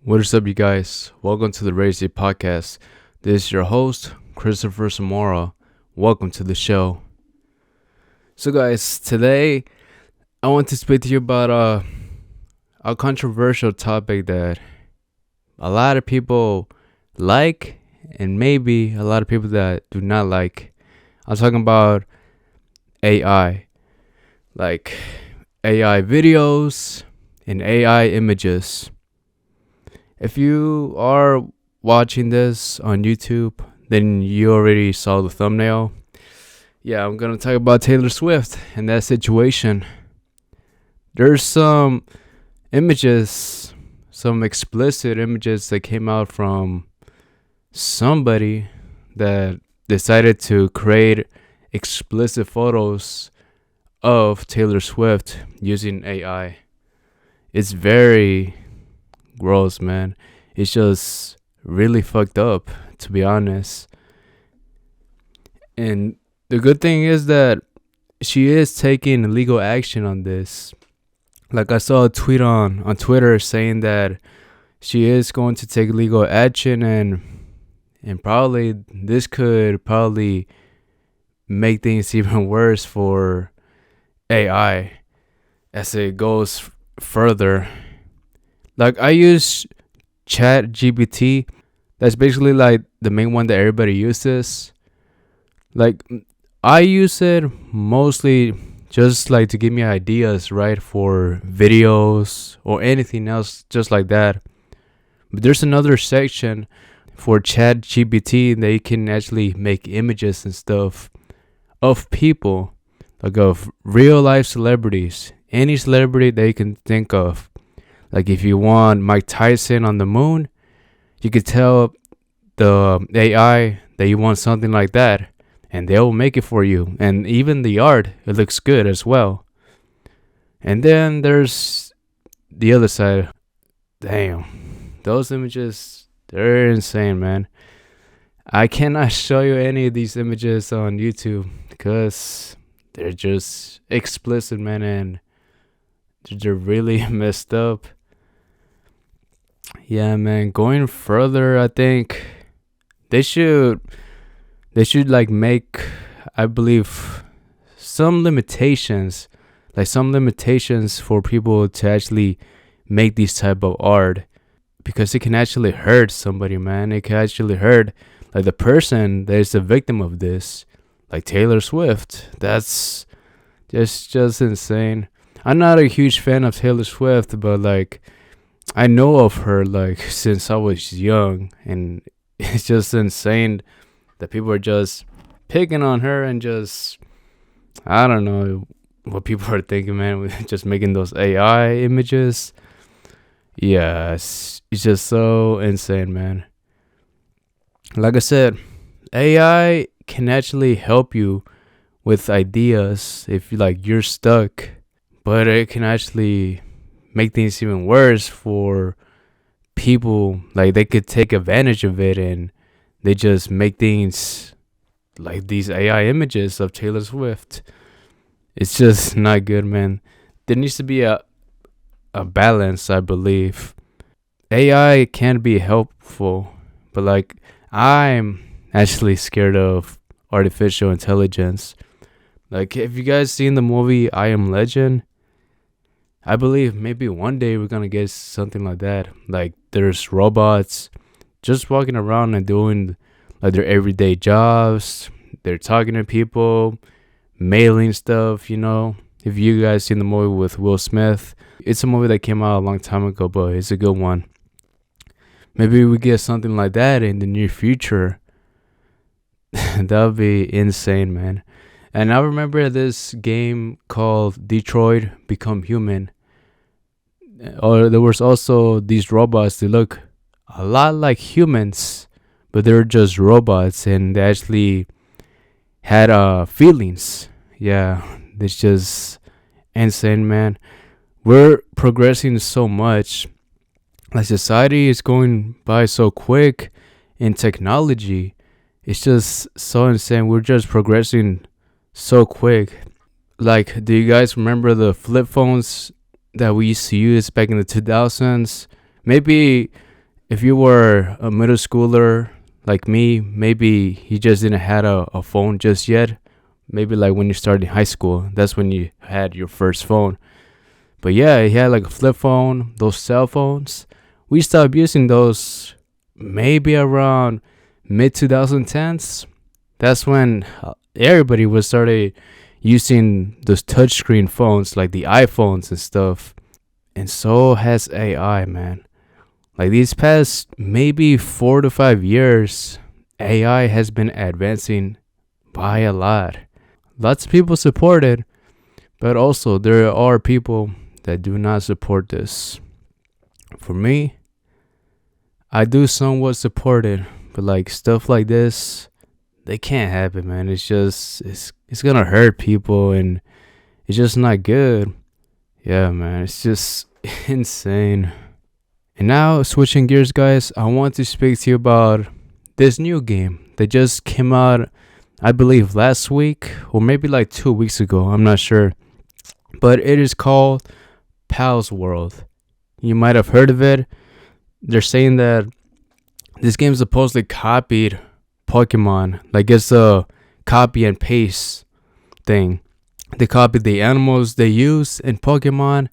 What is up, you guys? Welcome to the Raise It podcast. This is your host, Cristopher Zamora. Welcome to the show. So, guys, today I want to speak to you about a controversial topic that a lot of people like and maybe a lot of people that do not like. I'm talking about AI, like AI videos and AI images. If you are watching this on YouTube, then you already saw the thumbnail. Yeah, I'm going to talk about Taylor Swift and that situation. There's some images, some explicit images that came out from somebody that decided to create explicit photos of Taylor Swift using AI. It's very gross, man. It's just really fucked up, to be honest. And the good thing is that she is taking legal action on this. Like, I saw a tweet on Twitter saying that she is going to take legal action, and probably this could probably make things even worse for AI as it goes further. Like, I use Chat GPT. That's basically like the main one that everybody uses. Like, I use it mostly just like to give me ideas, right, for videos or anything else just like that. But there's another section for Chat GPT that you can actually make images and stuff of people, like of real life celebrities, any celebrity that you can think of. Like, if you want Mike Tyson on the moon, you could tell the AI that you want something like that, and they'll make it for you. And even the art, it looks good as well. And then there's the other side. Damn, those images, they're insane, man. I cannot show you any of these images on YouTube because they're just explicit, man, and they're really messed up. Yeah, man. Going further, I think they should like make, I believe, some limitations, for people to actually make these type of art, because it can actually hurt somebody, man. It can actually hurt like the person that is the victim of this, like Taylor Swift. That's just insane. I'm not a huge fan of Taylor Swift, but like, I know of her like since I was young, and it's just insane that people are just picking on her and just, I don't know what people are thinking, man, with just making those AI images. Yeah, it's just so insane, man. Like I said, AI can actually help you with ideas if you're stuck, but it can actually make things even worse for people. Like, they could take advantage of it and they just make things like these AI images of Taylor Swift. It's just not good, man. There needs to be a balance, I believe. AI can be helpful, but like, I'm actually scared of artificial intelligence. Like, have you guys seen the movie I Am Legend? I believe maybe one day we're gonna get something like that. Like, there's robots just walking around and doing like their everyday jobs. They're talking to people, mailing stuff, If you guys seen the movie with Will Smith, it's a movie that came out a long time ago, but it's a good one. Maybe we get something like that in the near future. That would be insane, man. And I remember this game called Detroit Become Human. Or there was also these robots. They look a lot like humans, but they're just robots, and they actually had feelings. Yeah, it's just insane, man. We're progressing so much. Like, society is going by so quick in technology. It's just so insane. We're just progressing so quick. Like, do you guys remember the flip phones that we used to use back in the 2000s? Maybe if you were a middle schooler like me, maybe you just didn't had a phone just yet. Maybe like when you started in high school, that's when you had your first phone. But yeah, he had like a flip phone, those cell phones. We stopped using those maybe around mid 2010s. That's when everybody was started using those touchscreen phones like the iPhones and stuff. And so has AI, man. Like these past maybe 4 to 5 years, AI has been advancing by a lot. Lots of people support it, but also there are people that do not support this. For me, I do somewhat support it, but like stuff like this, they can't happen, man. It's gonna hurt people and it's just not good. Yeah, man, it's just insane. And now, switching gears, guys, I want to speak to you about this new game that just came out, I believe, last week or maybe like 2 weeks ago. I'm not sure. But it is called Palworld. You might have heard of it. They're saying that this game supposedly copied Pokemon. Like it's a copy and paste thing. They copied the animals they use in Pokemon,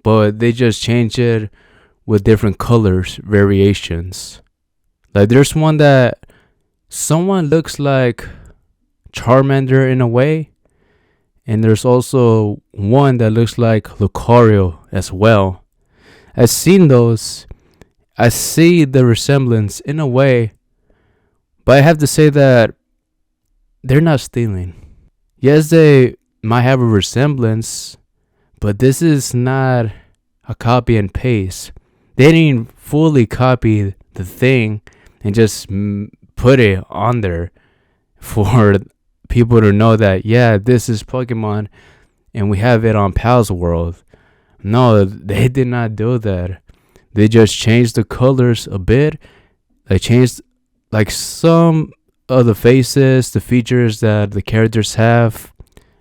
but they just changed it with different colors, variations. Like there's one that someone looks like Charmander in a way, and there's also one that looks like Lucario as well. I've seen those. I see the resemblance in a way, but I have to say that they're not stealing. Yes, they might have a resemblance, but this is not a copy and paste. They didn't fully copy the thing and just put it on there for people to know that, yeah, this is Pokemon and we have it on Palworld. No, they did not do that. They just changed the colors a bit. They changed like some of the faces, the features that the characters have.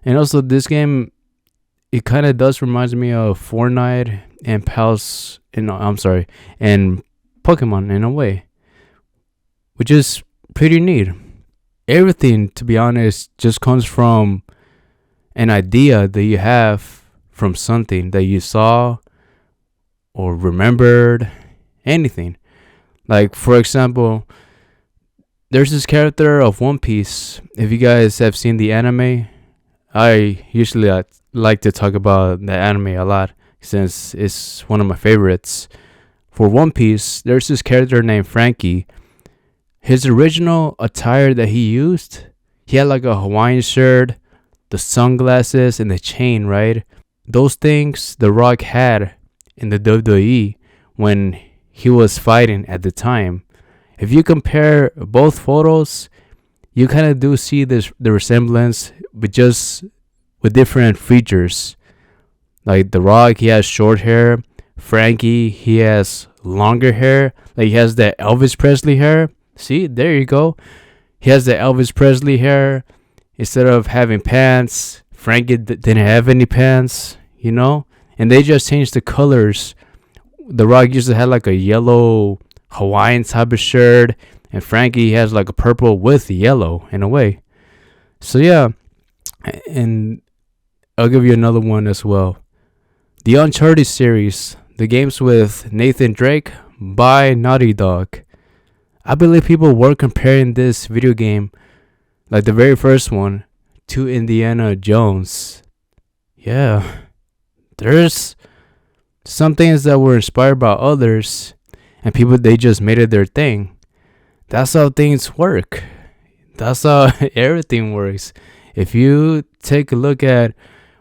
And also this game, it kind of does remind me of Fortnite and and Pokemon in a way, which is pretty neat. Everything, to be honest, just comes from an idea that you have from something that you saw or remembered, anything. Like, for example, there's this character of One Piece. If you guys have seen the anime, I usually like to talk about the anime a lot since it's one of my favorites. For One Piece, there's this character named Frankie. His original attire that he used, he had like a Hawaiian shirt, the sunglasses, and the chain, right? Those things The Rock had in the WWE when he was fighting at the time. If you compare both photos, you kind of do see the resemblance, but just with different features. Like The Rock, he has short hair. Frankie, he has longer hair. Like he has that Elvis Presley hair. See, there you go. He has the Elvis Presley hair. Instead of having pants, Frankie didn't have any pants, you know? And they just changed the colors. The Rock used to have like a yellow Hawaiian type of shirt, and Frankie has like a purple with yellow in a way. So yeah, and I'll give you another one as well. The Uncharted series, the games with Nathan Drake by Naughty Dog. I believe people were comparing this video game, like the very first one, to Indiana Jones. Yeah, there's some things that were inspired by others, and people, they just made it their thing. That's how things work. That's how everything works. If you take a look at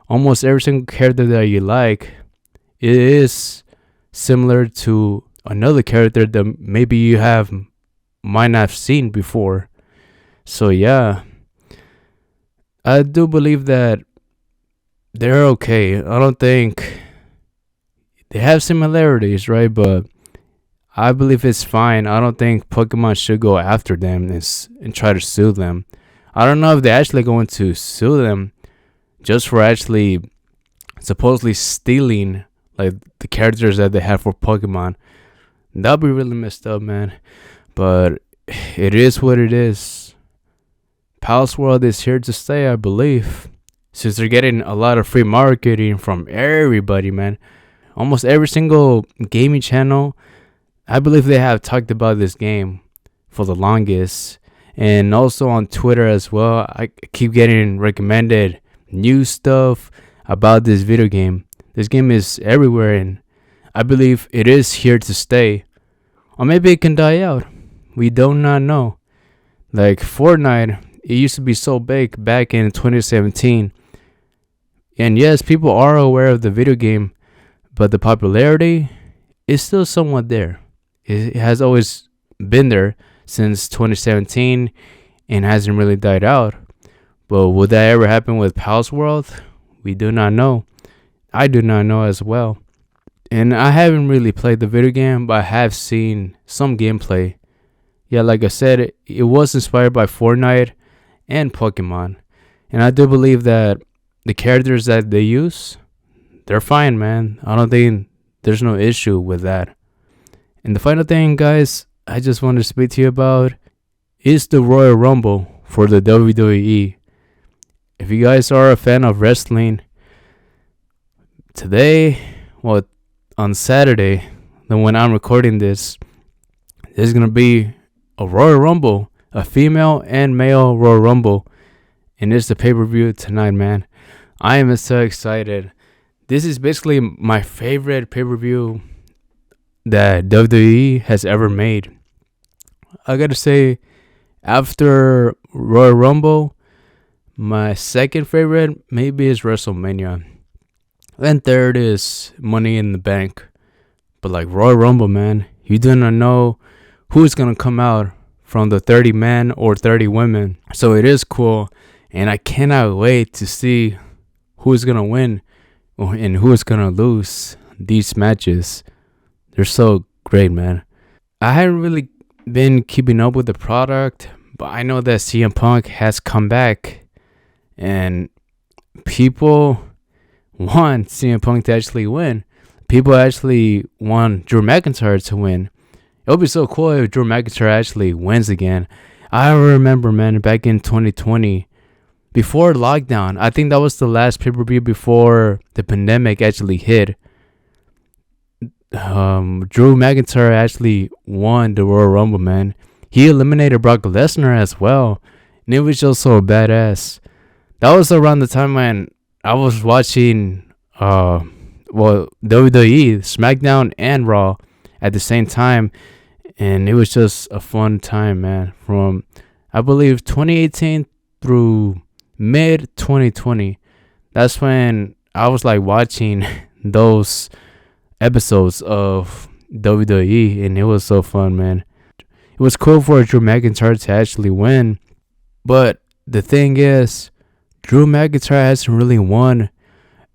almost every single character that you like, it is similar to another character that maybe you might not have seen before. So yeah, I do believe that they're okay. I don't think they have similarities, right? But I believe it's fine. I don't think Pokemon should go after them and try to sue them. I don't know if they're actually going to sue them just for actually supposedly stealing like the characters that they have for Pokemon. That'd be really messed up, man. But it is what it is. Palworld is here to stay, I believe. Since they're getting a lot of free marketing from everybody, man. Almost every single gaming channel, I believe they have talked about this game for the longest. And also on Twitter as well, I keep getting recommended new stuff about this video game. This game is everywhere, and I believe it is here to stay. Or maybe it can die out. We do not know. Like Fortnite, it used to be so big back in 2017. And yes, people are aware of the video game, but the popularity is still somewhat there. It has always been there since 2017 and hasn't really died out. But will that ever happen with Palworld? We do not know. I do not know as well. And I haven't really played the video game, but I have seen some gameplay. Yeah, like I said, it was inspired by Fortnite and Pokemon. And I do believe that the characters that they use, they're fine, man. I don't think there's no issue with that. And the final thing, guys, I just want to speak to you about is the Royal Rumble for the WWE. If you guys are a fan of wrestling, today, well, on Saturday, then when I'm recording this, there's going to be a Royal Rumble, a female and male Royal Rumble. And it's the pay-per-view tonight, man. I am so excited. This is basically my favorite pay-per-view that WWE has ever made. I gotta say, after Royal Rumble, my second favorite maybe is WrestleMania. And third is Money in the Bank. But like Royal Rumble, man, you do not know who's gonna come out from the 30 men or 30 women. So it is cool. And I cannot wait to see who's gonna win and who's gonna lose these matches. They're so great, man. I haven't really been keeping up with the product, but I know that CM Punk has come back and people want CM Punk to actually win. People actually want Drew McIntyre to win. It would be so cool if Drew McIntyre actually wins again. I remember, man, back in 2020, before lockdown, I think that was the last pay-per-view before the pandemic actually hit. Drew McIntyre actually won the Royal Rumble, man. He eliminated Brock Lesnar as well, and it was just so badass. That was around the time when I was watching WWE, SmackDown and Raw at the same time, and it was just a fun time, man. From I believe 2018 through mid 2020, that's when I was like watching those episodes of WWE, and it was so fun, man. It was cool for Drew McIntyre to actually win, but the thing is, Drew McIntyre hasn't really won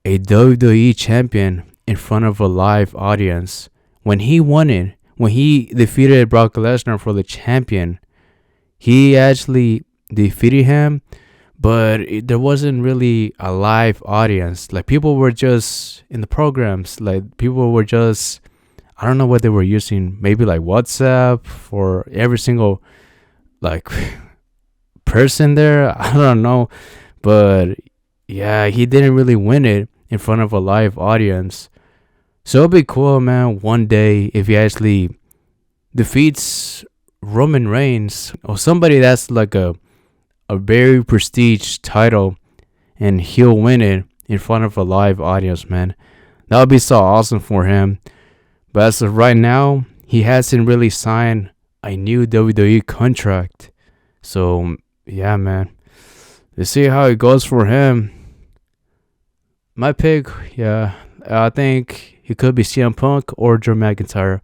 a WWE champion in front of a live audience. When he won it, when he defeated Brock Lesnar for the champion, he actually defeated him, but there wasn't really a live audience. Like, people were just in the programs. Like, people were just, I don't know what they were using. Maybe like WhatsApp for every single like person there. I don't know. But yeah, he didn't really win it in front of a live audience. So it'd be cool, man, one day if he actually defeats Roman Reigns or somebody that's like a very prestige title, and he'll win it in front of a live audience, man. That would be so awesome for him. But as of right now, he hasn't really signed a new WWE contract. So yeah, man, let's see how it goes for him. My pick, yeah, I think he could be CM Punk or Drew McIntyre.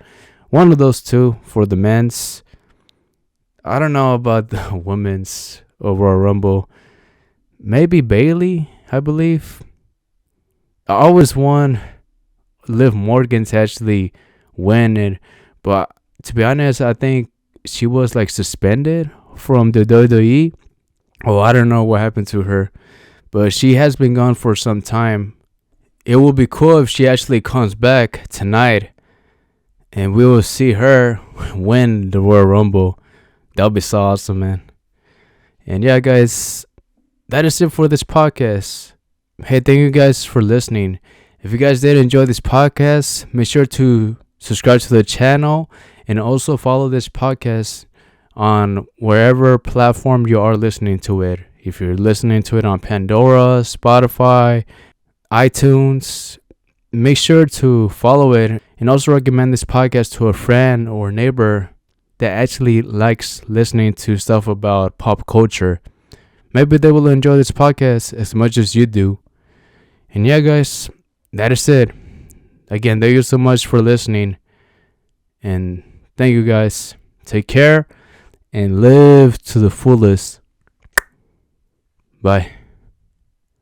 One of those two for the men's. I don't know about the women's Royal Rumble. Maybe Bailey, I believe. I always want Liv Morgan to actually win it, but to be honest, I think she was like suspended from the WWE. Oh, I don't know what happened to her, but she has been gone for some time. It would be cool if she actually comes back tonight and we will see her win the Royal Rumble. That'll be so awesome, man. And yeah, guys, that is it for this podcast. Hey, thank you guys for listening. If you guys did enjoy this podcast, make sure to subscribe to the channel and also follow this podcast on wherever platform you are listening to it. If you're listening to it on Pandora, Spotify, iTunes, make sure to follow it and also recommend this podcast to a friend or neighbor that actually likes listening to stuff about pop culture. Maybe they will enjoy this podcast as much as you do. And yeah, guys, that is it. Again, thank you so much for listening. And thank you, guys. Take care and live to the fullest. Bye.